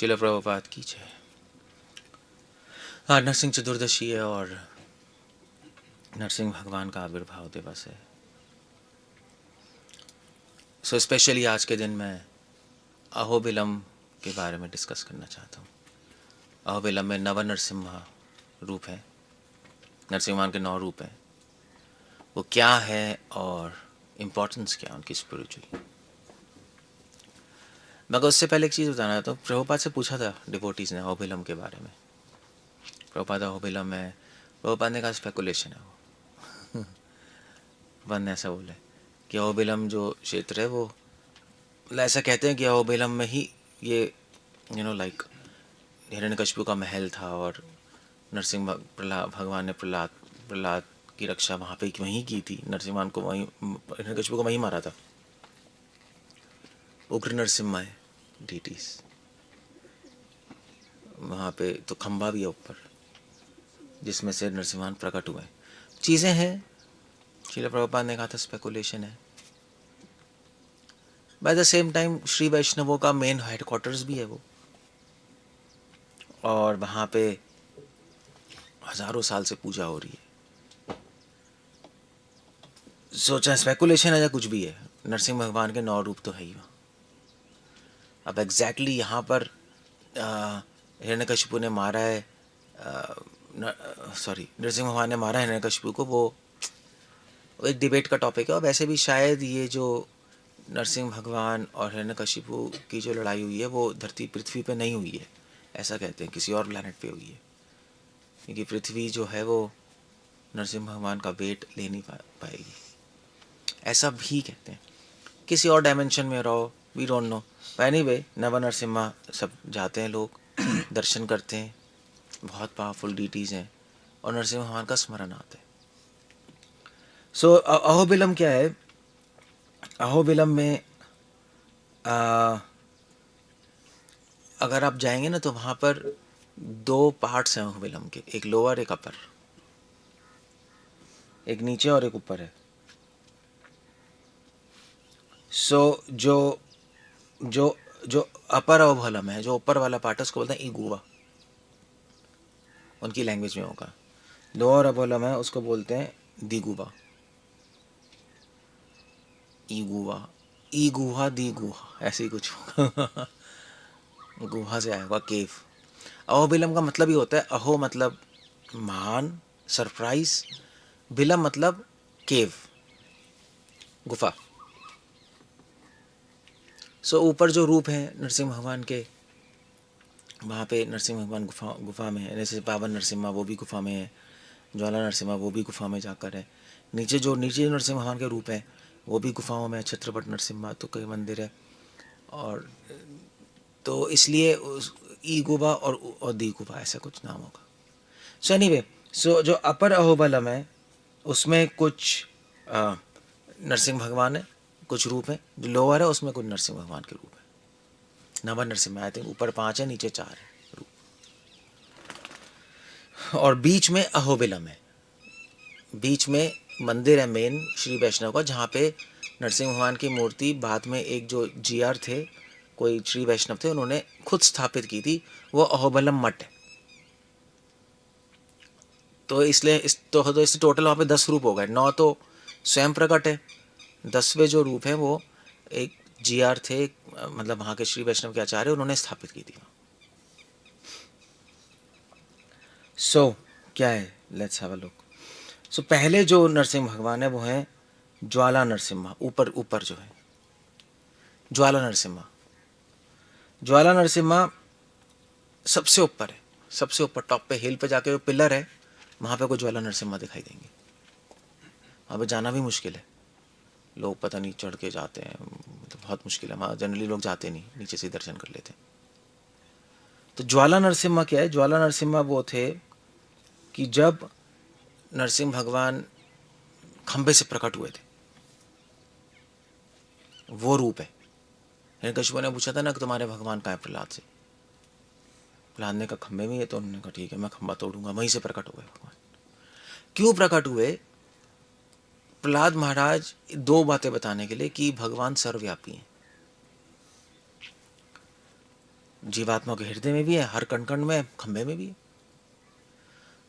शिला प्रभुपाद की जय। आज नरसिंह चतुर्दशी है और नरसिंह भगवान का आविर्भाव दिवस है। सो स्पेशली आज के दिन मैं अहोबिलम के बारे में डिस्कस करना चाहता हूँ। अहोबिलम में नव नरसिम्हा रूप है, नरसिंह भगवान के 9 रूप हैं। वो क्या है और इम्पोर्टेंस क्या है उनकी स्पिरिचुअल। मगर उससे पहले एक चीज़ बताना चाहता हूँ। प्रभुपाद से पूछा था डिवोटीज़ ने अहोबिलम के बारे में। प्रभुपाद अहोबिलम है, प्रभुपाद ने कहा स्पेकुलेशन है वो वन ऐसा बोले कि अहोबिलम जो क्षेत्र है वो ऐसा कहते हैं कि अहोबिलम में ही ये लाइक हिरण्यकशिपु का महल था और नरसिंह भगवान ने प्रहलाद की रक्षा वहाँ पे वहीं की थी। नरसिम्हा को वहीं, हिरण्यकशिपु को वहीं मारा था। उग्र नरसिम्हा है डीटीज वहाँ पे, तो खंबा भी है ऊपर जिसमें से नरसिम्हा प्रकट हुए। चीज़ें हैं, श्रील प्रभुपाद ने कहा था स्पेकुलेशन है। By the same time Shri वैष्णवों का मेन हेडक्वार्टर्स भी है वो, और वहाँ पे हजारों साल से पूजा हो रही है। सोचा स्पेकुलेशन है या कुछ भी है, नरसिंह भगवान के 9 रूप तो है ही वहाँ। अब एग्जैक्टली यहाँ पर हिरण्यकशिपु ने मारा है, नरसिंह भगवान ने मारा है हिरण्यकशिपु को, वो एक डिबेट का टॉपिक है। और वैसे भी शायद ये जो नरसिंह भगवान और हिरण्यकशिपु की जो लड़ाई हुई है वो धरती पृथ्वी पे नहीं हुई है, ऐसा कहते हैं, किसी और प्लैनेट पे हुई है। क्योंकि पृथ्वी जो है वो नरसिंह भगवान का वेट ले नहीं पाएगी, ऐसा भी कहते हैं। किसी और डायमेंशन में रहो, वी डोंट नो। एनीवे, नव नरसिम्हा सब जाते हैं लोग दर्शन करते हैं, बहुत पावरफुल डीटीज़ हैं और नरसिंह भगवान का स्मरण आता है। सो अहोबिलम क्या है? अहोबिलम में अगर आप जाएंगे ना तो वहाँ पर 2 पार्ट्स हैं अहोबिलम के, एक लोअर एक अपर, एक नीचे और एक ऊपर है। सो जो जो जो अपर अहोबिलम है, जो ऊपर वाला पार्ट है, उसको बोलते हैं इगुवा, उनकी लैंग्वेज में होगा। लोअर अहोबिलम है, उसको बोलते हैं दिगुवा, ईगुवा, ई गुहा दी गुहा, ऐसे ही कुछ होगा गुहा से आया हुआ, केव। अहोबिलम का मतलब ही होता है, अहो मतलब महान, सरप्राइज, बिलम मतलब केव, गुफा। सो ऊपर जो रूप हैं नरसिंह भगवान के, वहाँ पे नरसिंह भगवान गुफा में है। जैसे पावन नरसिम्हा वो भी गुफा में है, ज्वाला नरसिम्हा वो भी गुफा में जाकर है। नीचे नरसिंह भगवान के रूप हैं वो भी गुफाओं में है। छत्रपट नरसिम्हा तो कई मंदिर है, और तो इसलिए ई गुफा और दी गुफा ऐसा कुछ नाम होगा। सो एनीवे, सो जो अपर अहोबलम है उसमें कुछ नरसिंह भगवान है, कुछ रूप है। जो लोअर है उसमें कुछ नरसिंह भगवान के रूप है, नव नरसिम्हा। आई थिंक ऊपर 5 है, नीचे 4 है रूप, और बीच में अहोबिलम है। बीच में मंदिर है मेन श्री वैष्णव का, जहाँ पे नरसिंह भगवान की मूर्ति बाद में एक जो जीआर थे, कोई श्री वैष्णव थे, उन्होंने खुद स्थापित की थी, वो अहोबलम मठ है। तो इसलिए इससे टोटल वहाँ पे 10 रूप हो गए। 9 तो स्वयं प्रकट है, 10वें जो रूप है वो एक जीआर थे, मतलब वहाँ के श्री वैष्णव के आचार्य, उन्होंने स्थापित की थी। सो क्या है, लेट्स हैव अ लुक। सो पहले जो नरसिंह भगवान है वो है ज्वाला नरसिम्हा, ऊपर जो है ज्वाला नरसिम्हा। ज्वाला नरसिम्हा सबसे ऊपर है, सबसे ऊपर टॉप पे, हिल पे जाके जो पिलर है वहाँ पे कोई ज्वाला नरसिम्हा दिखाई देंगे। वहाँ पे जाना भी मुश्किल है, लोग पता नहीं चढ़ के जाते हैं, तो बहुत मुश्किल है। वहाँ जनरली लोग जाते नहीं, नीचे से दर्शन कर लेते हैं। तो ज्वाला नरसिम्हा क्या है? ज्वाला नरसिम्हा वो थे कि जब नरसिंह भगवान खंबे से प्रकट हुए थे, वो रूप है। हिरण्यकशिपु ने पूछा था ना कि तुम्हारे भगवान कहाँ है प्रहलाद से, प्रहलाद ने कहा खंबे में है, तो उन्होंने कहा ठीक है मैं खंबा तोड़ूंगा। वहीं से प्रकट हो गए भगवान। क्यों प्रकट हुए? प्रहलाद महाराज 2 बातें बताने के लिए कि भगवान सर्वव्यापी हैं। जीवात्मा के हृदय में भी है, हर कण कण में, खंभे में भी है।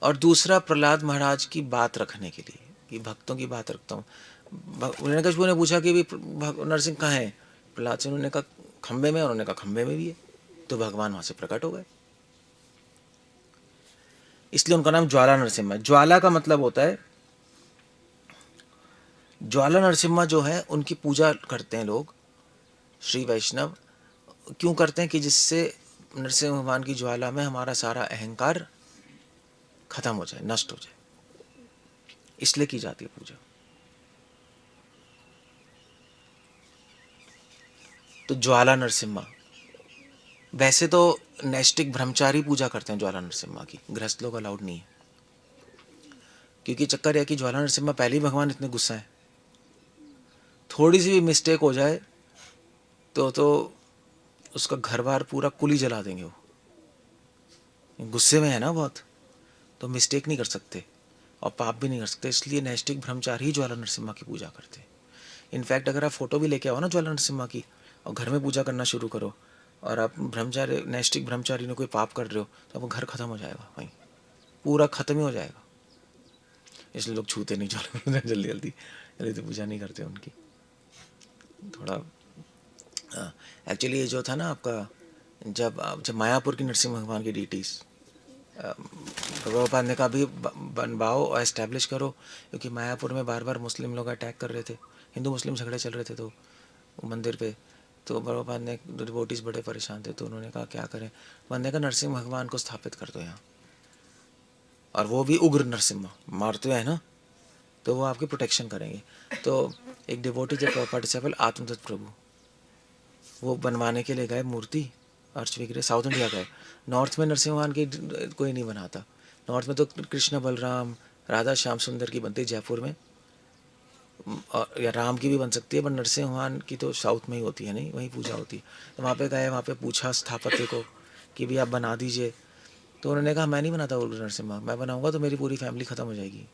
और दूसरा प्रहलाद महाराज की बात रखने के लिए, कि भक्तों की बात रखता हूँ। हिरण्यकशिपु ने पूछा कि भी नरसिंह कहाँ है प्रहलाद से, उन्होंने कहा खंभे में, उन्होंने कहा खंभे में भी है, तो भगवान वहां से प्रकट हो गए। इसलिए उनका नाम ज्वाला नरसिम्हा है। ज्वाला का मतलब होता है, ज्वाला नरसिम्हा जो है उनकी पूजा करते हैं लोग, श्री वैष्णव क्यों करते हैं, कि जिससे नरसिंह भगवान की ज्वाला में हमारा सारा अहंकार खत्म हो जाए, नष्ट हो जाए, इसलिए की जाती है पूजा। तो ज्वाला नरसिम्हा, वैसे तो नैष्टिक ब्रह्मचारी पूजा करते हैं ज्वाला नरसिम्हा की, गृहस्थ लोग अलाउड नहीं है। क्योंकि चक्कर है कि ज्वाला नरसिम्हा पहले ही भगवान इतने गुस्सा है, थोड़ी सी भी मिस्टेक हो जाए तो उसका घर बार पूरा कुल ही जला देंगे। वो गुस्से में है ना बहुत, तो मिस्टेक नहीं कर सकते और पाप भी नहीं कर सकते, इसलिए नैष्टिक ब्रह्मचारी ही ज्वाला नरसिम्हा की पूजा करते हैं। इनफैक्ट अगर आप फोटो भी लेके आओ ना ज्वाला नरसिम्हा की और घर में पूजा करना शुरू करो, और आप ब्रह्मचारी नैष्टिक ब्रह्मचारी ने कोई पाप कर रहे हो, तो आपका घर खत्म हो जाएगा, वहीं पूरा खत्म ही हो जाएगा। इसलिए लोग छूते नहीं ज्वाला जल्दी जल्दी जल्दी पूजा नहीं करते उनकी। थोड़ा एक्चुअली ये जो था ना आपका, जब मायापुर की नरसिंह भगवान की डीटीज, प्रभुपाद ने कहा भी बनवाओ और एस्टेब्लिश करो, क्योंकि मायापुर में बार बार मुस्लिम लोग अटैक कर रहे थे, हिंदू मुस्लिम झगड़े चल रहे थे तो मंदिर पे। तो प्रभुपाद ने, डिवोटीज बड़े परेशान थे, तो उन्होंने कहा क्या करें, मैंने कहा नरसिंह भगवान को स्थापित कर दो यहाँ, और वो भी उग्र नरसिम्हा, मारते हैं ना, तो वो आपकी प्रोटेक्शन करेंगे। तो एक डिवोटी थे प्रॉपर डिसेबल आत्मदत्त प्रभु, वो बनवाने के लिए गए मूर्ति अर्च विग्रह, साउथ इंडिया गए। नॉर्थ में नरसिंह भगवान की कोई नहीं बनाता, नॉर्थ में तो कृष्ण बलराम राधा श्याम सुंदर की बनती जयपुर में, या राम की भी बन सकती है, पर नरसिंह भगवान की तो साउथ में ही होती है, नहीं वहीं पूजा होती है। तो वहाँ पे गए, वहाँ पे पूछा स्थापत्य को कि भी आप बना दीजिए, तो उन्होंने कहा मैं नहीं बनाता उग्र नरसिम्हा, मैं बनाऊंगा तो मेरी पूरी फैमिली ख़त्म हो जाएगी,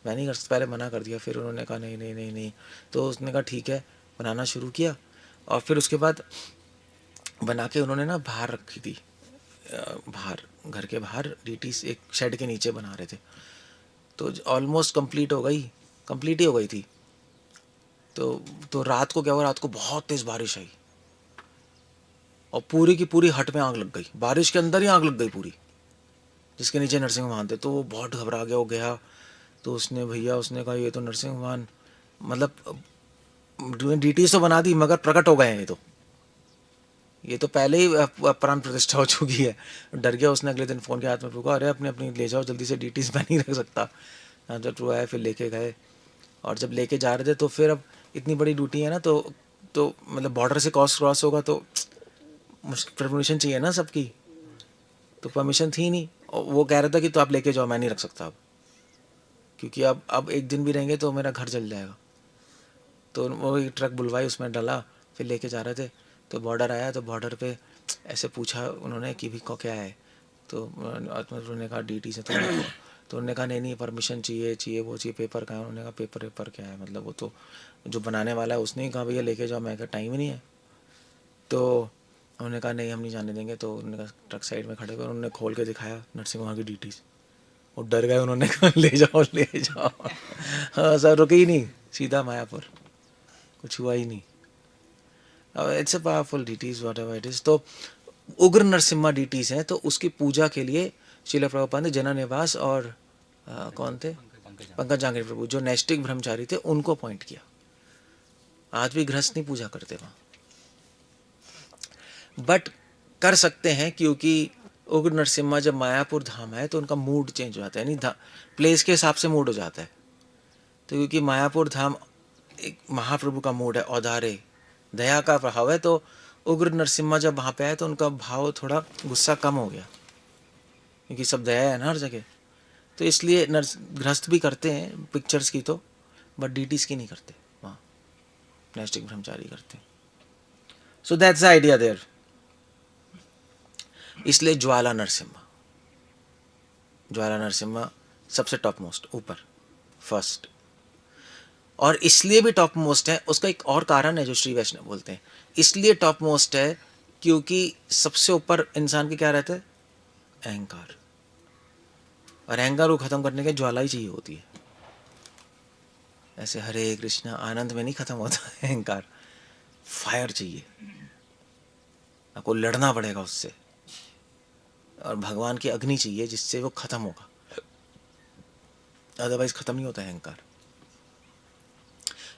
मैं नहीं कर सकता। पहले मना कर दिया, फिर उन्होंने कहा नहीं नहीं नहीं नहीं, तो उसने कहा ठीक है, बनाना शुरू किया। और फिर उसके बाद बना के उन्होंने ना बाहर रखी थी, बाहर घर के बाहर डीटीज एक शेड के नीचे बना रहे थे, तो ऑलमोस्ट कंप्लीट हो गई, कंप्लीट ही हो गई थी। तो रात को क्या हुआ, रात को बहुत तेज़ बारिश आई और पूरी की पूरी हट में आग लग गई, बारिश के अंदर ही आग लग गई पूरी, जिसके नीचे नरसिंह भगवान थे। तो वो बहुत घबरा गया, वो गया, तो उसने भैया उसने कहा ये तो नरसिंह भगवान, मतलब डीटीज तो बना दी मगर प्रकट हो गए हैं, ये तो पहले ही प्राण प्रतिष्ठा हो चुकी है। डर गया उसने, अगले दिन फ़ोन किया हाथ में रुका, अरे अपने अपनी ले जाओ जल्दी से, डीटीज मैं नहीं रख सकता। जब ट्रू आया फिर लेके गए, और जब लेके जा रहे थे तो फिर अब इतनी बड़ी ड्यूटी है ना, तो मतलब बॉर्डर से क्रॉस होगा तो परमिशन चाहिए ना सबकी, तो परमिशन थी नहीं, और वो कह रहा था कि तो आप लेके जाओ, मैं नहीं रख सकता अब, क्योंकि अब एक दिन भी रहेंगे तो मेरा घर जल जाएगा। तो वो एक ट्रक बुलवाई, उसमें डाला, फिर लेके जा रहे थे। तो बॉर्डर आया, तो बॉर्डर पे ऐसे पूछा उन्होंने कि भी को क्या है, तो उन्होंने कहा डी टी से, तो उन्होंने कहा नहीं नहीं परमिशन चाहिए वो चाहिए, पेपर का है। उन्होंने कहा पेपर क्या है, मतलब वो तो जो बनाने वाला है उसने ही कहा भैया लेके जाओ, मैं कहा टाइम ही नहीं है। तो उन्होंने कहा नहीं हम नहीं जाने देंगे, तो उन्होंने कहा ट्रक साइड में खड़े कर, उन्होंने खोल के दिखाया नरसिंह वहाँ की डीटीज, वो डर गए, उन्होंने कहा ले जाओ। हाँ सर, रुके ही नहीं, सीधा मायापुर, कुछ हुआ ही नहीं। It's a powerful deities what ever it is. तो उग्र नरसिम्हा डीटीज हैं, तो उसकी पूजा के लिए श्रील प्रभुपाद ने जना निवास और कौन थे, पंकज जांगीर प्रभु, जो नैष्टिक ब्रह्मचारी थे, उनको अपॉइंट किया। आज भी गृहस्थ नहीं पूजा करते वहाँ, बट कर सकते हैं, क्योंकि उग्र नरसिम्हा जब मायापुर धाम है तो उनका मूड चेंज हो जाता है, यानी प्लेस के हिसाब से मूड हो जाता है। तो क्योंकि मायापुर धाम एक महाप्रभु का मूड है, औदारे दया का प्रभाव है, तो उग्र नरसिम्हा जब वहाँ पे आए तो उनका भाव थोड़ा गुस्सा कम हो गया, क्योंकि सब दया है ना हर जगह। तो इसलिए गृहस्थ भी करते हैं पिक्चर्स की तो, बट डीटीज की नहीं करते, वहाँ नैष्टिक ब्रह्मचारी करते हैं। So that's the idea there. इसलिए ज्वाला नरसिम्हा सबसे टॉप मोस्ट, ऊपर फर्स्ट। और इसलिए भी टॉप मोस्ट है, उसका एक और कारण है जो श्री वैष्णव बोलते हैं, इसलिए टॉप मोस्ट है क्योंकि सबसे ऊपर इंसान के क्या रहता है? अहंकार। और अहंकार को खत्म करने के ज्वाला ही चाहिए होती है। ऐसे हरे कृष्णा आनंद में नहीं खत्म होता अहंकार, फायर चाहिए, आपको लड़ना पड़ेगा उससे, और भगवान की अग्नि चाहिए जिससे वो खत्म होगा, अदरवाइज खत्म नहीं होता है अहंकार।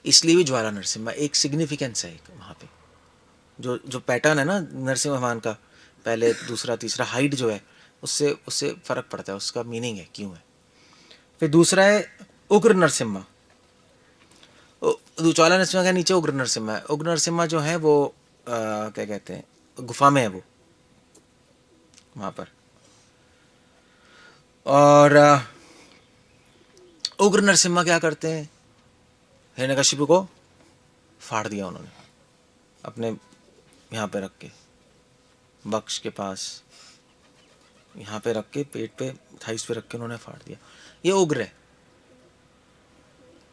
इसलिए भी ज्वाला नरसिम्हा एक सिग्निफिकेंस है एक वहाँ पे, जो जो पैटर्न है ना नरसिंह भगवान का, पहले दूसरा तीसरा हाइट जो है, उससे उससे फर्क पड़ता है, उसका मीनिंग है क्यों है। फिर दूसरा है उग्र नरसिम्हा। ज्वाला नरसिम्हा के नीचे उग्र नरसिम्हा है। उग्र नरसिम्हा जो है वो क्या कहते हैं, गुफा में है वो वहाँ पर। और उग्र नरसिम्हा क्या करते हैं, हिरण्यकशिपु को फाड़ दिया उन्होंने अपने यहाँ पे रख के, बक्श के पास, यहाँ पे रख के, पेट पे, थाइस पे रख के उन्होंने फाड़ दिया। ये उग्र है।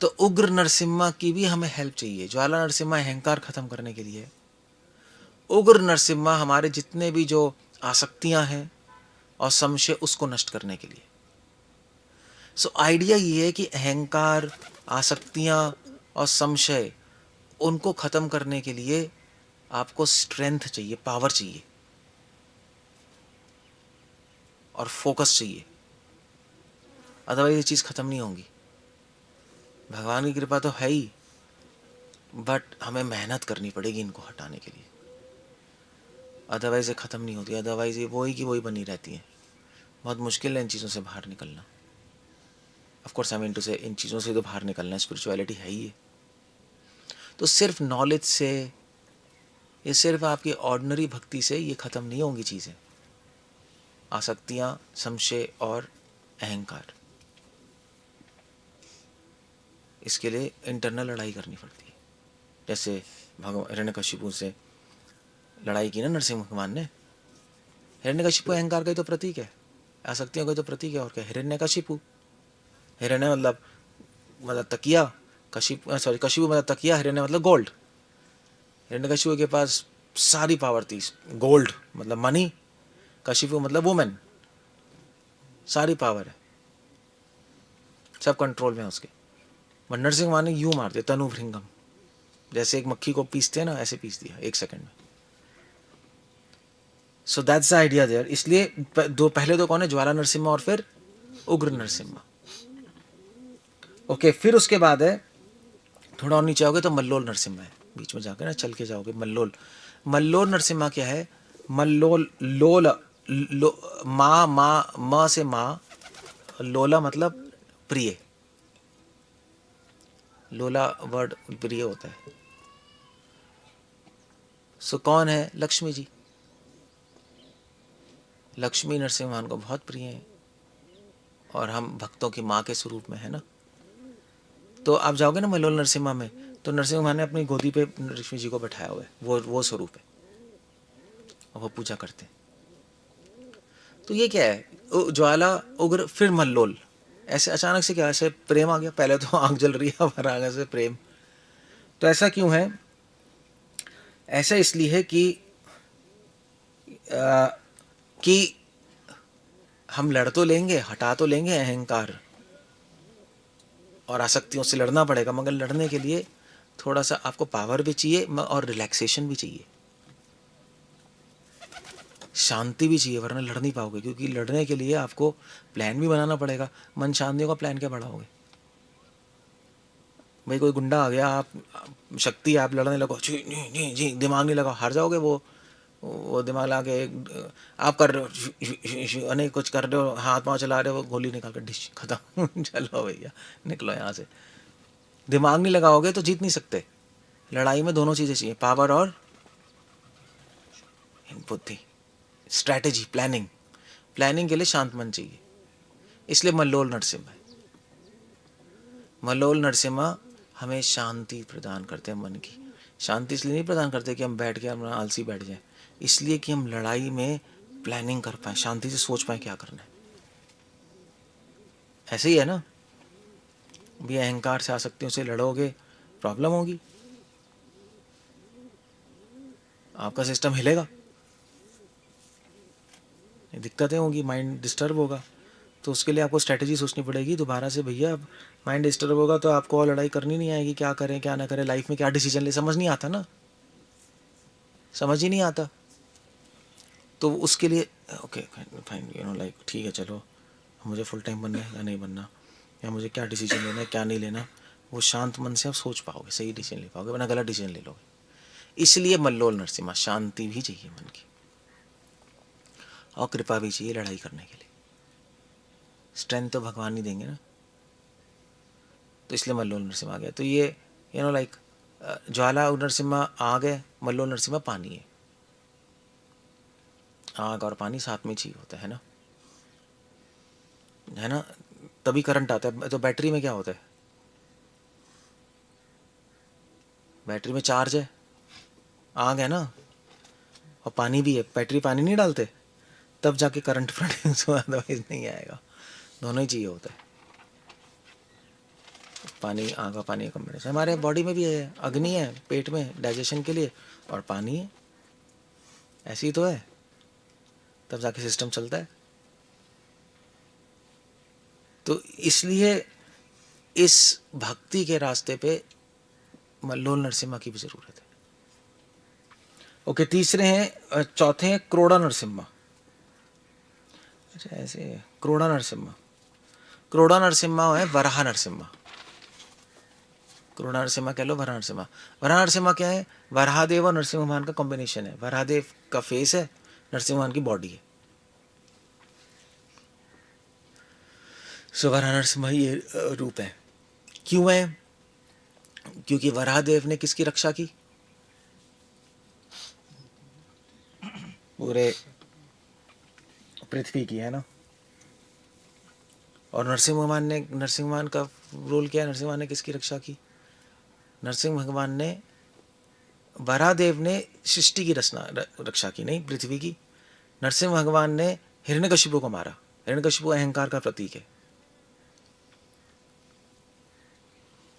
तो उग्र नरसिम्हा की भी हमें हेल्प चाहिए। ज्वाला नरसिम्हा अहंकार खत्म करने के लिए, उग्र नरसिम्हा हमारे जितने भी जो आसक्तियां हैं और संशय, उसको नष्ट करने के लिए। सो आइडिया ये है कि अहंकार, आसक्तियां और संशय, उनको खत्म करने के लिए आपको स्ट्रेंथ चाहिए, पावर चाहिए और फोकस चाहिए, अदरवाइज ये चीज़ खत्म नहीं होगी। भगवान की कृपा तो है ही, बट हमें मेहनत करनी पड़ेगी इनको हटाने के लिए, अदरवाइज ये ख़त्म नहीं होती। अदरवाइज ये वही की वही बनी रहती है। बहुत मुश्किल है इन चीज़ों से बाहर निकलना। Of course I mean to say, इन चीज़ों से तो बाहर निकलना है, स्पिरिचुअलिटी है ही है। तो सिर्फ नॉलेज से, ये सिर्फ आपकी ऑर्डिनरी भक्ति से ये ख़त्म नहीं होंगी चीज़ें, आसक्तियाँ, संशय और अहंकार। इसके लिए इंटरनल लड़ाई करनी पड़ती है। जैसे भगवान हिरण्यकशिपु से लड़ाई की ना नरसिंह भगवान ने। हिरण्यकशिपु अहंकार का ही तो प्रतीक है, आसक्तियों का तो प्रतीक है। और क्या, हिरण्यकशिपु, हिरण्य मतलब तकिया, कशिपु सॉरी कशिपु मतलब तकिया, हिरण्य मतलब गोल्ड। हिरण्यकशिपु के पास सारी पावर थी, गोल्ड मतलब मनी, कशिपु मतलब वुमेन, सारी पावर है, सब कंट्रोल में है उसके। बट नरसिंह भगवान ने यूं मार दिया, तनु भृंगम, जैसे एक मक्खी को पीसते हैं ना, ऐसे पीस दिया 1 सेकंड में। So that's the idea there. इसलिए पहले तो कौन है, ज्वाला नरसिम्हा और फिर उग्र नरसिम्हा। ओके, फिर उसके बाद है, थोड़ा और नीचे आओगे तो मल्लोल नरसिम्हा है, बीच में जाकर ना चल के जाओगे, मल्लोल। मल्लोल नरसिम्हा क्या है, मल्लोल, लोल, माँ, माँ, माँ से माँ, लोला मतलब प्रिय, लोला वर्ड प्रिय होता है। सो कौन है, लक्ष्मी जी। लक्ष्मी नरसिंह भगवान को बहुत प्रिय है, और हम भक्तों की माँ के स्वरूप में है ना। तो आप जाओगे ना मल्लोल नरसिम्हा में, तो नरसिंह भगवान ने अपनी गोदी पे लक्ष्मी जी को बैठाया हुआ है, वो स्वरूप है, और वो पूजा करते हैं। तो ये क्या है, ज्वाला, उग्र, फिर मल्लोल। ऐसे अचानक से क्या, ऐसे प्रेम आ गया? पहले तो आग जल रही है, अब आगे से प्रेम। तो ऐसा क्यों है? ऐसा इसलिए है कि हम लड़ तो लेंगे, हटा तो लेंगे अहंकार और आसक्तियों से, लड़ना पड़ेगा, मगर लड़ने के लिए थोड़ा सा आपको पावर भी चाहिए और रिलैक्सेशन भी चाहिए, शांति भी चाहिए, वरना लड़ नहीं पाओगे। क्योंकि लड़ने के लिए आपको प्लान भी बनाना पड़ेगा। मन शांति होगा, प्लान क्या बढ़ाओगे? भाई कोई गुंडा आ गया, आप शक्ति, आप लड़ने लगो, जी नहीं नहीं जी, दिमाग नहीं लगाओ, हार जाओगे। वो दिमाग लगा के आप कर रहे हो, अनेक कुछ कर रहे हो, हाथ पाँव चला रहे हो, गोली निकाल कर डिश खत्म चलो भैया निकलो यहाँ से। दिमाग नहीं लगाओगे तो जीत नहीं सकते। लड़ाई में दोनों चीज़ें चाहिए, पावर और बुद्धि, स्ट्रैटेजी, प्लानिंग। प्लानिंग के लिए शांत मन चाहिए। इसलिए मल्लोल नरसिम्हा है। मल्लोल नरसिम्हा हमें शांति प्रदान करते हैं, मन की शांति इसलिए नहीं प्रदान करते कि हम बैठ के अपना आलसी बैठ जाएं, इसलिए कि हम लड़ाई में प्लानिंग कर पाए, शांति से सोच पाए क्या करना है। ऐसे ही है ना, भी अहंकार से, आसक्तियों से लड़ोगे, प्रॉब्लम होगी, आपका सिस्टम हिलेगा। दिक्कतें होंगी, माइंड डिस्टर्ब होगा, तो उसके लिए आपको स्ट्रैटेजी सोचनी पड़ेगी दोबारा से। भैया अब माइंड डिस्टर्ब होगा तो आपको और लड़ाई करनी नहीं आएगी, क्या करें क्या ना करें, लाइफ में क्या डिसीजन ले, समझ नहीं आता ना, समझ ही नहीं आता। तो उसके लिए okay fine, you know like ठीक है, चलो मुझे फुल टाइम बनना है या नहीं बनना, या मुझे क्या डिसीजन लेना है क्या नहीं लेना, वो शांत मन से आप सोच पाओगे, सही डिसीजन ले पाओगे, वरना गलत डिसीजन ले लोगे। इसलिए मल्लोल नरसिम्हा, शांति भी चाहिए मन की और कृपा भी चाहिए लड़ाई करने के लिए। स्ट्रेंथ तो भगवान ही देंगे ना, तो इसलिए मल्लोल नरसिम्हा आ गया। तो ये यू नो लाइक ज्वाला नरसिम्हा आग है, मल्लोल नरसिम्हा पानी है। आग और पानी साथ में चाहिए होता है ना, तभी करंट आता है। तो बैटरी में क्या होता है, बैटरी में चार्ज है, आग है ना, और पानी भी है। बैटरी पानी नहीं डालते तब जाके करंट प्रोड्यूस हुआ, अदरवाइज नहीं आएगा। दोनों ही चाहिए होता है, पानी, आग और पानी का कॉम्बिनेशन। हमारे बॉडी में भी है, अग्नि है पेट में डाइजेशन के लिए, और पानी है, ऐसी तो है, तब जाके सिस्टम चलता है। तो इसलिए इस भक्ति के रास्ते पे मल्लोल नरसिम्हा की भी जरूरत है। ओके, तीसरे हैं, चौथे हैं क्रोड़ा नरसिम्हा। अच्छा ऐसे क्रोड़ा नरसिम्हा, क्रोड़ा नरसिम्हा है वराह नरसिम्हा। क्रोड़ा नरसिम्हा कह लो, वराह नरसिम्हा। वराह नरसिम्हा क्या है, वराहदेव और नरसिंह भगवान का कॉम्बिनेशन है। वराहदेव का फेस है, नरसिंह भगवान की बॉडी है। सो वराह नरसिम्हा ये रूप है। क्यों है, क्योंकि वराहदेव ने किसकी रक्षा की, पूरे पृथ्वी की, है ना। और नरसिंह भगवान का रोल क्या है, नरसिंह भगवान ने किसकी रक्षा की, नरसिंह भगवान ने, वराहदेव ने सृष्टि की रक्षा की, नहीं पृथ्वी की। नरसिंह भगवान ने हिरण्यकशिपु को मारा। हिरण्यकशिपु अहंकार का प्रतीक है,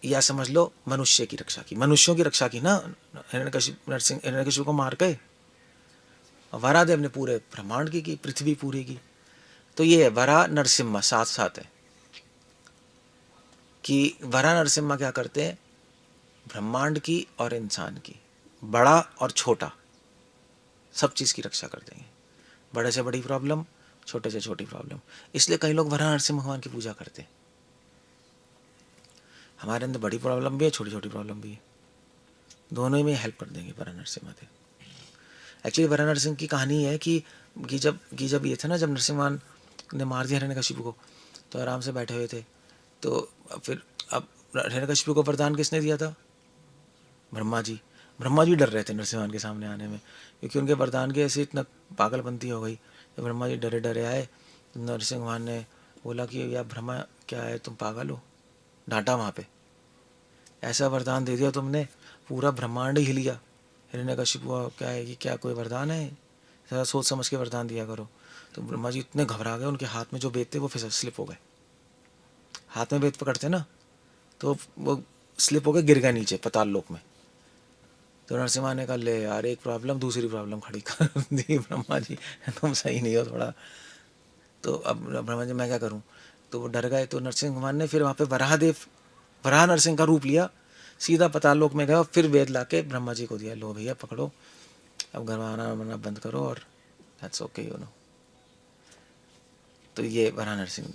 या समझ लो मनुष्य की रक्षा की, मनुष्यों की रक्षा की ना हिरण्यकशिपु को मार के। वराहदेव ने पूरे ब्रह्मांड की पृथ्वी पूरी की। तो ये है वराह नरसिम्हा, साथ साथ है कि वराह नरसिम्हा क्या करते हैं, ब्रह्मांड की और इंसान की, बड़ा और छोटा, सब चीज़ की रक्षा कर देंगे। बड़े से बड़ी प्रॉब्लम, छोटे से छोटी प्रॉब्लम। इसलिए कई लोग वराह नरसिम्हा भगवान की पूजा करते हैं। हमारे अंदर बड़ी प्रॉब्लम भी है, छोटी छोटी प्रॉब्लम भी है, दोनों में हेल्प कर देंगे वराह नरसिम्हा देव। एक्चुअली वराह नरसिंह की कहानी है कि जब ये था ना, जब नरसिम्हा ने मार दिया हिरण्यकशिपु को, तो आराम से बैठे हुए थे। तो फिर अब हिरण्यकशिपु को वरदान किसने दिया था, ब्रह्मा जी। ब्रह्मा जी डर रहे थे नरसिम्हा के सामने आने में, क्योंकि उनके वरदान के ऐसे इतना पागलपंती हो गई। तो ब्रह्मा जी डरे डरे आए, तो नरसिंह भगवान ने बोला कि यार ब्रह्मा क्या है, तुम पागल हो, डांटा वहाँ पे। ऐसा वरदान दे दिया तुमने, पूरा ब्रह्मांड ही हिल गया। हिरण्यकशिपु क्या है कि क्या कोई वरदान है, ज़रा सोच समझ के वरदान दिया करो। तो ब्रह्मा जी इतने घबरा गए, उनके हाथ में जो बेत थे वो फिसल स्लिप हो गए। हाथ में बेत पकड़ते ना, तो वो स्लिप हो गए, गिर गए नीचे पताल लोक में। तो नरसिम्हा ने कहा ले यार, एक प्रॉब्लम दूसरी प्रॉब्लम खड़ी कर दी ब्रह्मा जी, तुम सही नहीं हो थोड़ा। तो अब ब्रह्मा जी मैं क्या करूं, तो वो डर गए। तो नरसिंह भगवान ने फिर वहाँ पे वराह नरसिंह का रूप लिया, सीधा पताल लोक में गया, फिर वेद ला के ब्रह्मा जी को दिया, लो भैया पकड़ो, अब घर आना मना बंद करो, और दैट्स ओके यू नो। तो ये वराह नरसिंह,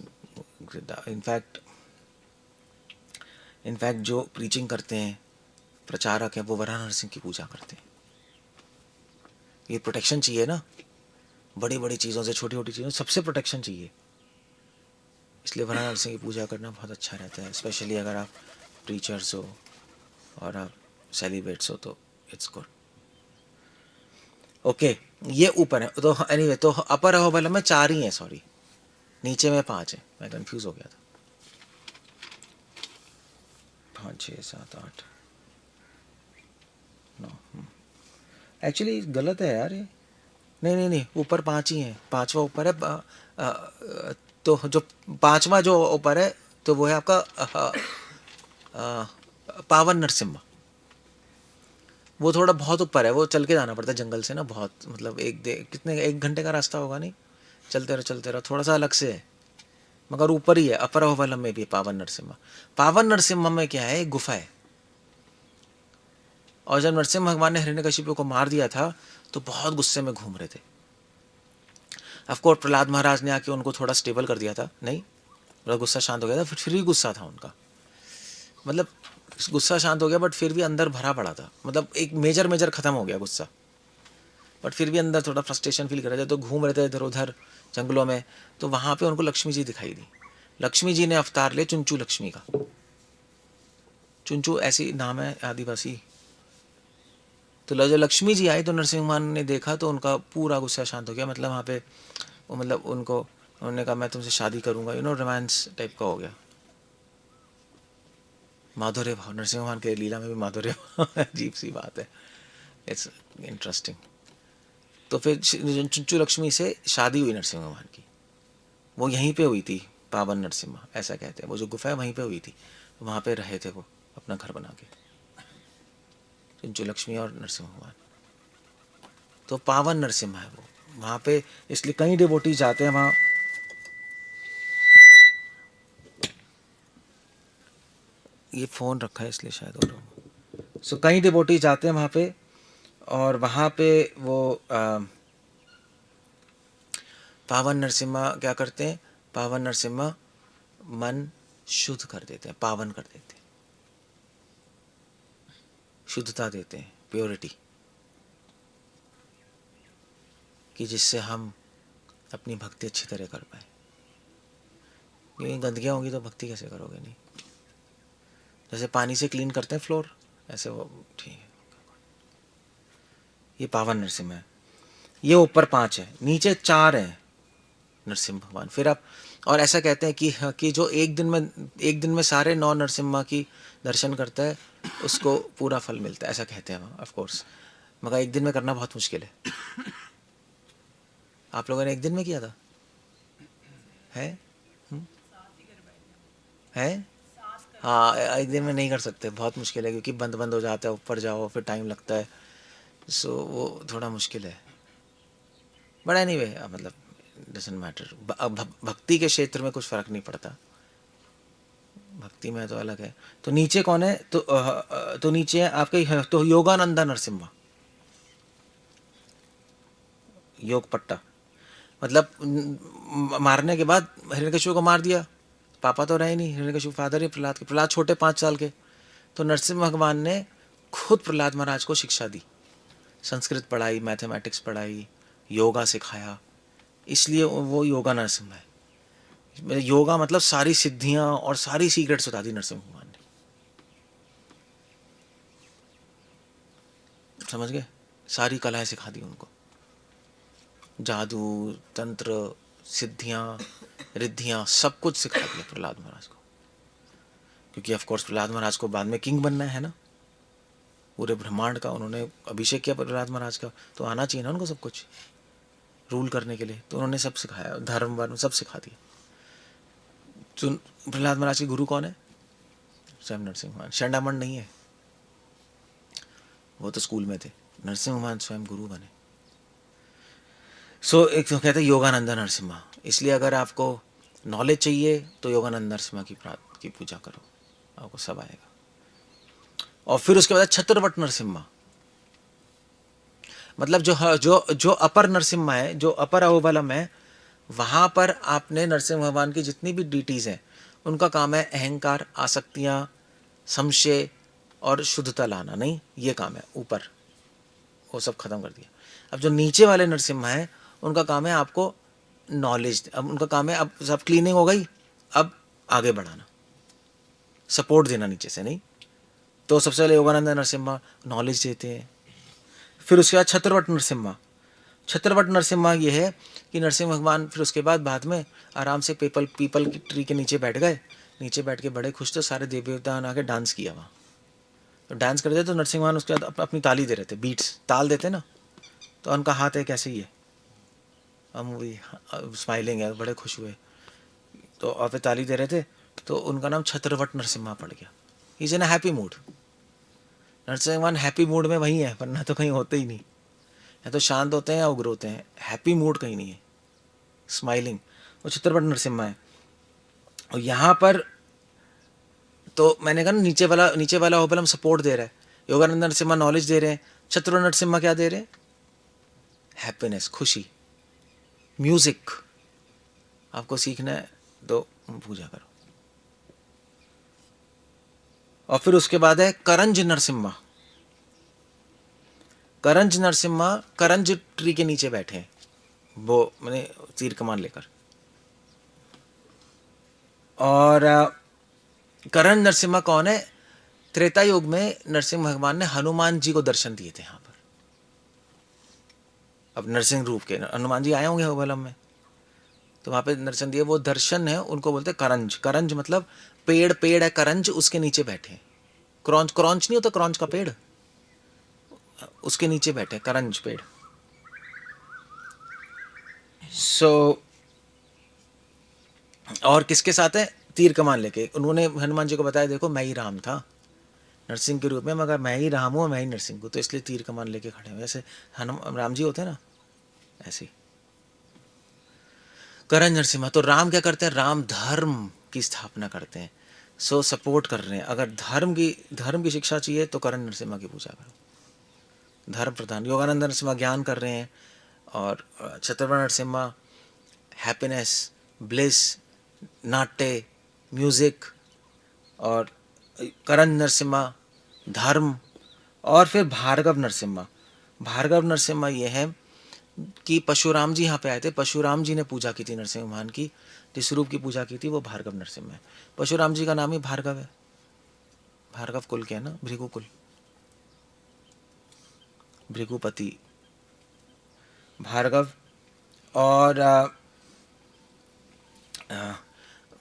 इनफैक्ट जो प्रीचिंग करते हैं, प्रचारक हैं, वो वराह नरसिंह की पूजा करते हैं। ये प्रोटेक्शन चाहिए ना, बड़ी बड़ी चीज़ों से छोटी छोटी चीज़ों से सबसे प्रोटेक्शन चाहिए। इसलिए वराह नरसिंह की पूजा करना बहुत अच्छा रहता है, स्पेशली अगर आप प्रीचर्स हो और आप सेलिब्रेट्स हो, तो इट्स गुड। ओके, ये ऊपर है। तो एनीवे, तो अपर अहोबलम में 4 ही हैं, सॉरी, नीचे में 5 है, मैं कंफ्यूज हो गया था। 5 6 7 8 9, एक्चुअली गलत है यार ये। नहीं नहीं नहीं, ऊपर 5 ही हैं, 5वां ऊपर है। तो जो 5वां जो ऊपर है, तो वो है आपका पावन नरसिम्हा। वो थोड़ा बहुत ऊपर है, वो चल के जाना पड़ता है जंगल से ना, बहुत, मतलब कितने 1 घंटे का रास्ता होगा, नहीं चलते रहो, थोड़ा सा अलग से है मगर ऊपर ही है, अपर अहोबलम में भी है पावन नरसिम्हा। पावन नरसिम्हा में क्या है, एक गुफा है। और जब नरसिम्हा भगवान ने हिरण्यकशिपु को मार दिया था तो बहुत गुस्से में घूम रहे थे। ऑफकोर्स प्रहलाद महाराज ने आके उनको थोड़ा स्टेबल कर दिया था, नहीं मतलब गुस्सा शांत हो गया था, फिर भी गुस्सा था उनका, मतलब गुस्सा शांत हो गया बट फिर भी अंदर भरा पड़ा था, मतलब एक मेजर खत्म हो गया गुस्सा, बट फिर भी अंदर थोड़ा फ्रस्ट्रेशन फील कर रहे थे। तो घूम रहे थे इधर उधर जंगलों में, तो वहाँ पे उनको लक्ष्मी जी दिखाई दी। लक्ष्मी जी ने अवतार ले चुंचू लक्ष्मी का, चुंचू ऐसी नाम है आदिवासी। तो जब लक्ष्मी जी आई तो नरसिंह भगवान ने देखा तो उनका पूरा गुस्सा शांत हो गया, मतलब वहाँ पे वो मतलब उनको उन्होंने कहा मैं तुमसे शादी करूँगा, रोमांस टाइप का हो गया। माधुर्य भाव, नरसिंह भगवान के लीला में भी माधुर्य भाव, अजीब सी बात है, इट्स इंटरेस्टिंग। तो फिर चुंचू लक्ष्मी से शादी हुई नरसिंह भगवान की, वो यहीं पे हुई थी, पावन नरसिम्हा ऐसा कहते हैं, वो जो गुफा है वहीं पे हुई थी, वहाँ पे रहे थे वो अपना घर बना के, चुंचू लक्ष्मी और नरसिंह भगवान। तो पावन नरसिम्हा है वो वहाँ पे, इसलिए कई डिवोटी जाते हैं वहाँ। ये फ़ोन रखा है इसलिए शायद हो रहा हो। सो कई डिवोटी जाते हैं वहाँ पे, और वहाँ पे वो पावन नरसिम्हा क्या करते हैं, पावन नरसिम्हा मन शुद्ध कर देते हैं, पावन कर देते हैं, शुद्धता देते हैं, प्योरिटी, कि जिससे हम अपनी भक्ति अच्छी तरह कर पाए। क्योंकि गंदगियाँ होंगी तो भक्ति कैसे करोगे, नहीं। जैसे पानी से क्लीन करते हैं फ्लोर, ऐसे वो ठीक है। ये पावन नरसिम्हा है। ये ऊपर 5 है, नीचे 4 है नरसिम्हा भगवान। फिर आप और ऐसा कहते हैं कि जो एक दिन में सारे 9 नरसिम्हा की दर्शन करता है उसको पूरा फल मिलता है, ऐसा कहते हैं ऑफ कोर्स, मगर एक दिन में करना बहुत मुश्किल है। आप लोगों ने एक दिन में किया था है? है? हाँ, एक दिन में नहीं कर सकते, बहुत मुश्किल है, क्योंकि बंद हो जाता है, ऊपर जाओ फिर टाइम लगता है, सो वो थोड़ा मुश्किल है। बट एनीवे मतलब डजंट मैटर, भक्ति के क्षेत्र में कुछ फ़र्क नहीं पड़ता, भक्ति में तो अलग है। तो नीचे कौन है, तो नीचे है आपके तो योगानंदा नरसिम्हा, योग पट्टा, मतलब मारने के बाद हिरण्यकशिपु को मार दिया, पापा तो रहे नहीं, हिरण्यकशिपु फादर ही प्रहलाद के, प्रहलाद छोटे 5 साल के, तो नरसिम्हा भगवान ने खुद प्रहलाद महाराज को शिक्षा दी, संस्कृत पढ़ाई, मैथमेटिक्स पढ़ाई, योगा सिखाया, इसलिए वो योगा नरसिम्हा है। योगा मतलब सारी सिद्धियां और सारी सीक्रेट्स बता दी नरसिम्हा भगवान ने, समझ गए, सारी कलाएं सिखा दी उनको, जादू, तंत्र, सिद्धियां, रिद्धियां, सब कुछ सिखा दिया प्रहलाद महाराज को, क्योंकि ऑफ कोर्स प्रहलाद महाराज को बाद में किंग बनना है ना, पूरे ब्रह्मांड का उन्होंने अभिषेक किया प्रहलाद महाराज का, तो आना चाहिए ना उनको सब कुछ रूल करने के लिए, तो उन्होंने सब सिखाया, धर्म वर्म सब सिखा दिया। तो प्रहलाद महाराज के गुरु कौन है, स्वयं नरसिंह भगवान, शंडामण नहीं है, वो तो स्कूल में थे, नरसिंह भगवान स्वयं गुरु बने। सो एक तो कहते हैं योगानंदा नरसिम्हा, इसलिए अगर आपको नॉलेज चाहिए तो योगानंद नरसिम्हा की पूजा करो, आपको सब आएगा। और फिर उसके बाद छत्रवट नरसिम्हा, मतलब जो अपर नरसिम्हा है, जो अपर अहोबलम है, वहाँ पर आपने नरसिंह भगवान की जितनी भी डीटीज़ हैं उनका काम है अहंकार, आसक्तियाँ, संशय और शुद्धता लाना, नहीं ये काम है ऊपर, वो सब खत्म कर दिया। अब जो नीचे वाले नरसिम्हा हैं उनका काम है आपको नॉलेज, अब उनका काम है, अब सब क्लीनिंग हो गई, अब आगे बढ़ाना, सपोर्ट देना नीचे से, नहीं। तो सबसे पहले योगानंद नरसिम्हा नॉलेज देते हैं, फिर उसके बाद छत्रवट नरसिम्हा, छत्रवट नरसिम्हा ये है कि नरसिंह भगवान फिर उसके बाद में आराम से पीपल की ट्री के नीचे बैठ गए, नीचे बैठ के बड़े खुश थे, सारे देवी देवता ने आके डांस किया वहाँ, तो डांस कर रहे थे, तो नरसिंह भगवान उसके बाद अपनी ताली दे रहे थे, बीट्स ताल देते ना, तो उनका हाथ है कैसे ही है, हम भी स्माइलिंग है, बड़े खुश हुए, तो और फिर ताली दे रहे थे, तो उनका नाम छत्रवट नरसिम्हा पड़ गया। He is in happy mood, Narasimha भगवान हैप्पी मूड में वही है, वरना तो कहीं होते ही नहीं, या तो शांत होते हैं या उग्र होते हैं, हैप्पी मूड कहीं नहीं है, स्माइलिंग, वो छत्रपति नरसिम्हा है। और यहाँ पर तो मैंने कहा ना, नीचे वाला अहोबलम सपोर्ट दे रहा है, योगानंद नरसिम्हा नॉलेज दे रहे हैं, छत्रपति नरसिम्हा क्या दे रहे हैं? हैप्पीनेस, खुशी, म्यूजिक। आपको सीखना है तो पूजा करो। और फिर उसके बाद है करंज नरसिम्हा। करंज नरसिम्हा करंज ट्री के नीचे बैठे हैं, वो मैंने तीर कमान लेकर। और करंज नरसिम्हा कौन है? त्रेता युग में नरसिंह भगवान ने हनुमान जी को दर्शन दिए थे यहाँ पर। अब नरसिंह रूप के हनुमान जी आए होंगे अहोबलम में, तो वहां पे दर्शन दिए, वो दर्शन है, उनको बोलते हैं करंज। करंज मतलब पेड़ है करंज, उसके नीचे बैठे। क्रॉन्च, क्रॉन्च नहीं होता क्रॉन्च का पेड़, उसके नीचे बैठे करंज पेड़। और किसके साथ है? तीर कमान लेके। उन्होंने हनुमान जी को बताया, देखो मैं ही राम था नरसिंह के रूप में, मगर मैं ही राम हूँ, मैं ही नरसिंह हूँ, तो इसलिए तीर कमान लेके खड़े हुए, जैसे राम जी होते हैं ना, ऐसे। करण नरसिम्हा। तो राम क्या करते हैं? राम धर्म की स्थापना करते हैं, सपोर्ट कर रहे हैं। अगर धर्म की शिक्षा चाहिए तो करण नरसिम्हा की पूजा करो, धर्म प्रधान। योगानंद नरसिम्हा ज्ञान कर रहे हैं, और छत्रपति नरसिम्हा हैप्पीनेस, ब्लिस, नाट्य, म्यूजिक, और करण नरसिम्हा धर्म। और फिर भार्गव नरसिम्हा। भार्गव नरसिम्हा ये है कि परशुराम जी यहाँ पे आए थे, परशुराम जी ने पूजा की थी नरसिंह भगवान की, जिस रूप की पूजा की थी वो भार्गव नरसिम्हा है। परशुराम जी का नाम ही भार्गव है, भार्गव कुल के है ना, भृगु कुल, भृगुपति भार्गव। और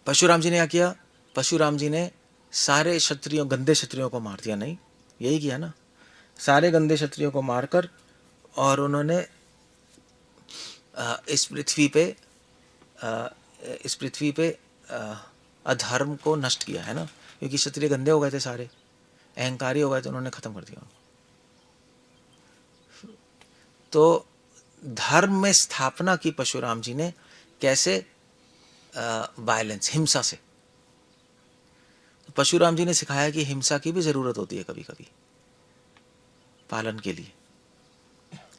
परशुराम जी ने क्या किया? परशुराम जी ने सारे क्षत्रियों, गंदे क्षत्रियों को मार दिया। नहीं, यही किया ना, सारे गंदे क्षत्रियों को मारकर, और उन्होंने इस पृथ्वी पे अधर्म को नष्ट किया है ना, क्योंकि क्षत्रिय गंदे हो गए थे, सारे अहंकारी हो गए थे, उन्होंने खत्म कर दिया। तो धर्म में स्थापना की परशुराम जी ने, कैसे? वायलेंस, हिंसा से। परशुराम जी ने सिखाया कि हिंसा की भी जरूरत होती है कभी कभी पालन के लिए,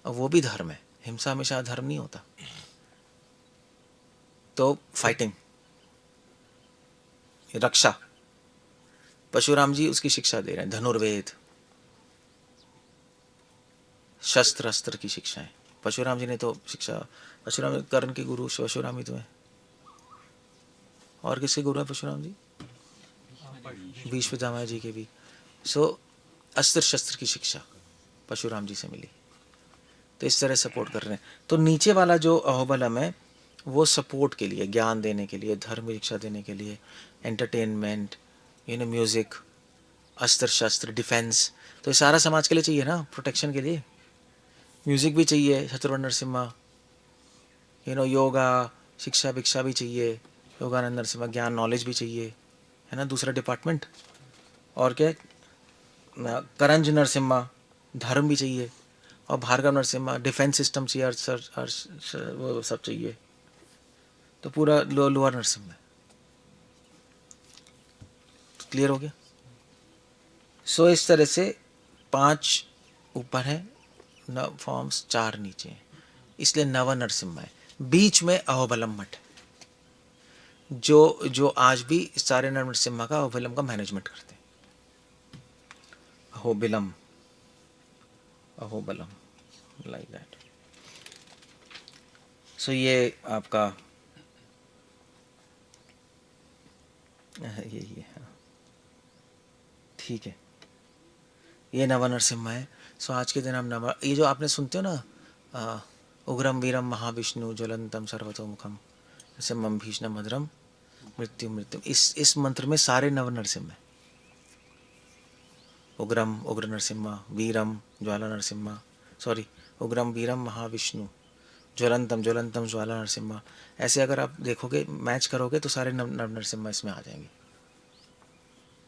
और वो भी धर्म है, हिंसा हमेशा धर्म नहीं होता। तो फाइटिंग, रक्षा, परशुराम जी उसकी शिक्षा दे रहे हैं। धनुर्वेद, शस्त्र अस्त्र की शिक्षाएं परशुराम जी ने तो शिक्षा। परशुराम कर्ण के गुरु परशुराम ही तो है। और किसके गुरु है परशुराम जी? भीष्म पितामह जी के भी। अस्त्र शस्त्र की शिक्षा परशुराम जी से मिली, तो इस तरह सपोर्ट कर रहे हैं। तो नीचे वाला जो अहोबलम है वो सपोर्ट के लिए, ज्ञान देने के लिए, धर्म की शिक्षा देने के लिए, एंटरटेनमेंट, म्यूजिक, अस्त्र शस्त्र, डिफेंस। तो ये सारा समाज के लिए चाहिए ना, प्रोटेक्शन के लिए। म्यूजिक भी चाहिए छत्रपति नरसिम्हा, योगा, शिक्षा भिक्षा भी चाहिए योगानंद नरसिम्हा, ज्ञान नॉलेज भी चाहिए, है ना, दूसरा डिपार्टमेंट। और क्या? करंज नरसिम्हा धर्म भी चाहिए, और भार्गव नरसिम्हा डिफेंस सिस्टम चाहिए, वो सब चाहिए। तो पूरा लोअर नरसिम्हा। क्लियर हो गया? इस तरह से 5 ऊपर है, नव फॉर्म्स 4 नीचे हैं, इसलिए नव नरसिम्हा है। बीच में अहोबलम मठ है, जो आज भी सारे नरसिम्हा का, अहोबलम का मैनेजमेंट करते हैं। अहोबलम, लाइक दैट। ये आपका यही है, ठीक है। ये नव नरसिम्हा है। आज के दिन हम ये जो आपने सुनते हो ना, उग्रम वीरम महाविष्णु ज्वलंतम सर्वतोमुखम नरसिम्हम भीष्णम भद्रम मृत्यु मृत्यु, इस मंत्र में सारे नव नरसिम्हा है। उग्रम, उग्र नरसिम्हा, वीरम, ज्वाला नरसिम्हा, उग्रम वीरम महाविष्णु, ज्वलंतम, ज्वलंतम ज्वाला नरसिम्हा। ऐसे अगर आप देखोगे, मैच करोगे, तो सारे नव नरसिम्हा इसमें आ जाएंगे।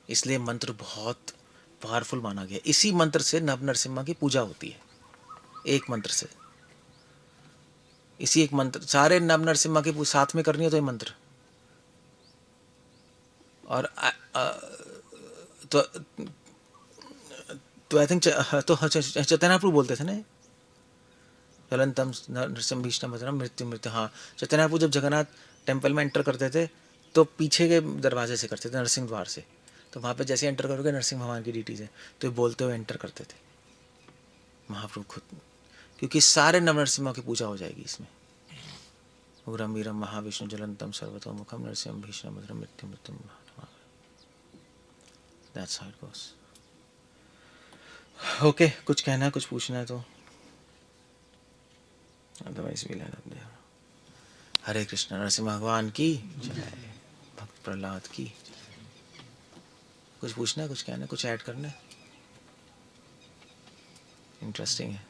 इसलिए मंत्र बहुत पावरफुल माना गया। इसी मंत्र से नव नरसिम्हा की पूजा होती है, एक मंत्र से। इसी एक मंत्र, सारे नव नरसिम्हा के साथ में करनी है तो ये मंत्र। और तो आई थिंक तो चैतन्य प्रभु बोलते थे ना, ज्वलंतम नरसिंह भीष्म भद्रम मृत्यु मृत्यु। हाँ, चैतन्य प्रभु जब जगन्नाथ टेम्पल में एंटर करते थे तो पीछे के दरवाजे से करते थे, नरसिंह द्वार से। तो वहाँ पे जैसे एंटर करोगे नरसिंह भगवान की ड्यूटीज है, तो ये बोलते हुए एंटर करते थे महाप्रभु खुद, क्योंकि सारे नव नरसिम्हा की पूजा हो जाएगी इसमें। उग्रम वीरम महाविष्णु ज्वलंतम सर्वतोमुखम नरसिंहम भीष्म भद्रम मृत्यु मृत्यु। That's how it goes. Okay, कुछ कहना है, कुछ पूछना है तो अदरवाइज भी लेना दे। हरे कृष्ण, नरसिंह भगवान की जय, भक्त प्रहलाद की। कुछ पूछना है, कुछ कहना है, कुछ ऐड करना है? इंटरेस्टिंग है।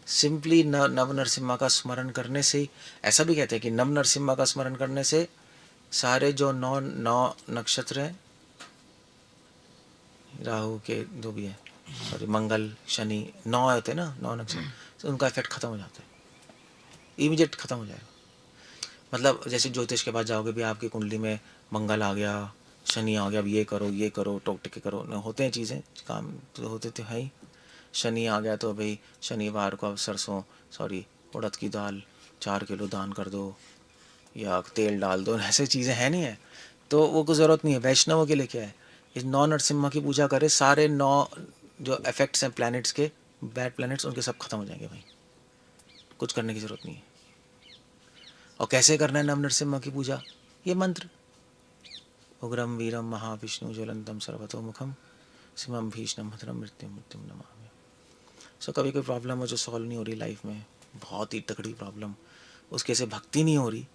सिंपली नव नरसिम्हा का स्मरण करने से, ऐसा भी कहते हैं कि नव नरसिम्हा का स्मरण करने से सारे जो नौ नक्षत्र हैं, राहु के जो भी है, सॉरी मंगल शनि, 9 होते हैं ना, 9 नक्षत्र, तो उनका इफेक्ट खत्म हो जाता है, इमीडिएट खत्म हो जाएगा। मतलब जैसे ज्योतिष के पास जाओगे भी, आपकी कुंडली में मंगल आ गया, शनि आ गया, अब ये करो टोक टिके करो, न होते हैं चीज़ें, काम तो होते तो है ही। शनि आ गया तो भाई शनिवार को अब उड़द की दाल 4 किलो दान कर दो या तेल डाल दो, ऐसे चीज़ें हैं नहीं है, तो वो कोई ज़रूरत नहीं है। वैष्णवों के लिए क्या है, इस 9 नरसिम्हा की पूजा करे, सारे 9 जो इफेक्ट्स हैं प्लैनेट्स के, बैड प्लैनेट्स, उनके सब खत्म हो जाएंगे भाई, कुछ करने की ज़रूरत नहीं है। और कैसे करना है नव नरसिम्हा की पूजा? ये मंत्र, उग्रम वीरम महाविष्णु ज्वलंतम सर्वतोमुखम सिमम भीष्णम भद्रम मृत्युम मृत्युम नमामि। सो कभी कोई प्रॉब्लम हो जो सॉल्व नहीं हो रही लाइफ में, बहुत ही तगड़ी प्रॉब्लम, उसके से भक्ति नहीं हो रही,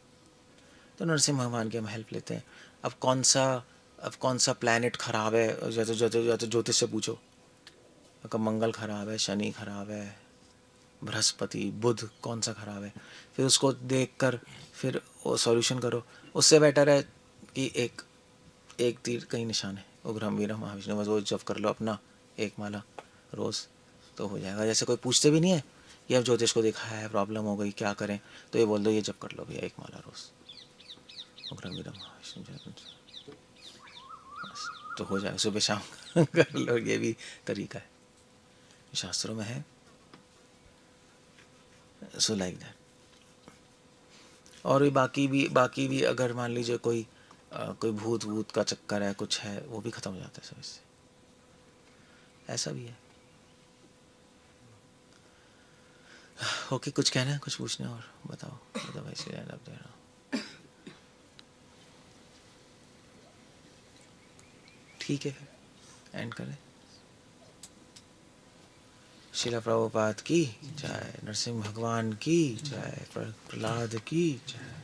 तो नरसिंह भगवान की हम हेल्प लेते हैं। अब कौन सा प्लैनेट खराब है, या तो ज्योतिष से पूछो, कब मंगल खराब है, शनि खराब है, बृहस्पति बुध कौन सा खराब है, फिर उसको देख कर फिर वो सॉल्यूशन करो। उससे बेटर है कि एक तीर कहीं निशान है, उग्रम वीरम महाविष्णु, बस वो जप कर लो अपना, एक माला रोज़, तो हो जाएगा। जैसे कोई पूछते भी नहीं है कि अब ज्योतिष को देखा है, प्रॉब्लम हो गई, क्या करें, तो ये बोल दो, ये जप कर लो भैया, एक माला रोज़, उग्रम वीरम महाविष्णु, बस तो हो जाएगा, सुबह शाम कर लो, ये भी तरीका है, शास्त्रों में है। So like that. और भी बाकी भी अगर मान लीजिए कोई भूत का चक्कर है, कुछ है, वो भी खत्म हो जाता है सब इससे, ऐसा भी है। ओके, कुछ कहना है, कुछ पूछना है और बताओ, अदरवाइज एंड अप देना। ठीक है, फिर एंड करें। शिला प्रभुपाद की जय, नरसिंह भगवान की जय, प्रहलाद की जय।